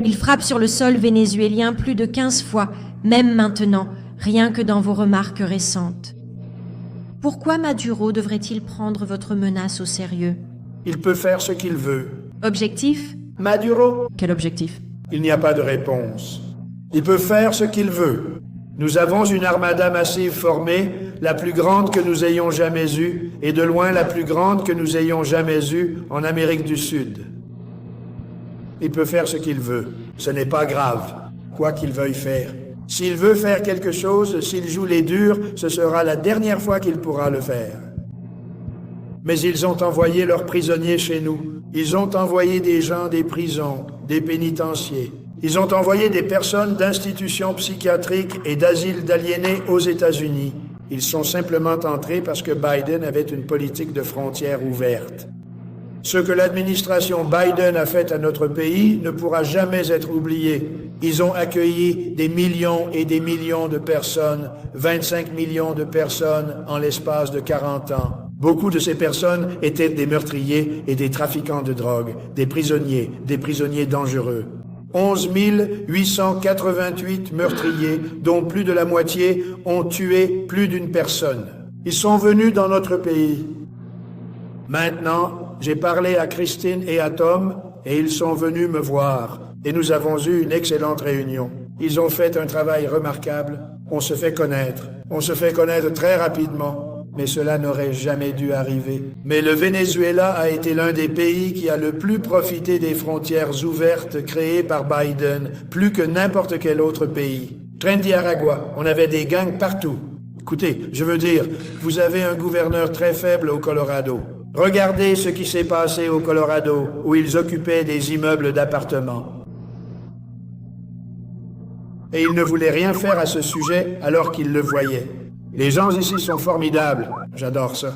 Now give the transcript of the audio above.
Il frappe sur le sol vénézuélien plus de 15 fois, même maintenant, rien que dans vos remarques récentes. Pourquoi Maduro devrait-il prendre votre menace au sérieux? Il peut faire ce qu'il veut. Objectif? Maduro? Quel objectif? Il n'y a pas de réponse. Il peut faire ce qu'il veut. Nous avons une armada massive formée, la plus grande que nous ayons jamais eue, et de loin la plus grande que nous ayons jamais eue en Amérique du Sud. Il peut faire ce qu'il veut. Ce n'est pas grave, quoi qu'il veuille faire. S'il veut faire quelque chose, s'il joue les durs, ce sera la dernière fois qu'il pourra le faire. Mais ils ont envoyé leurs prisonniers chez nous. Ils ont envoyé des gens des prisons, des pénitenciers. Ils ont envoyé des personnes d'institutions psychiatriques et d'asiles d'aliénés aux États-Unis. Ils sont simplement entrés parce que Biden avait une politique de frontières ouverte. Ce que l'administration Biden a fait à notre pays ne pourra jamais être oublié. Ils ont accueilli des millions et des millions de personnes, 25 millions de personnes en l'espace de 40 ans. Beaucoup de ces personnes étaient des meurtriers et des trafiquants de drogue, des prisonniers dangereux. 11 888 meurtriers, dont plus de la moitié ont tué plus d'une personne. Ils sont venus dans notre pays. Maintenant, j'ai parlé à Christine et à Tom, et ils sont venus me voir. Et nous avons eu une excellente réunion. Ils ont fait un travail remarquable. On se fait connaître. On se fait connaître très rapidement. Mais cela n'aurait jamais dû arriver. Mais le Venezuela a été l'un des pays qui a le plus profité des frontières ouvertes créées par Biden, plus que n'importe quel autre pays. Trinidad, on avait des gangs partout. Écoutez, je veux dire, vous avez un gouverneur très faible au Colorado. Regardez ce qui s'est passé au Colorado, où ils occupaient des immeubles d'appartements. Et ils ne voulaient rien faire à ce sujet alors qu'ils le voyaient. Les gens ici sont formidables. J'adore ça.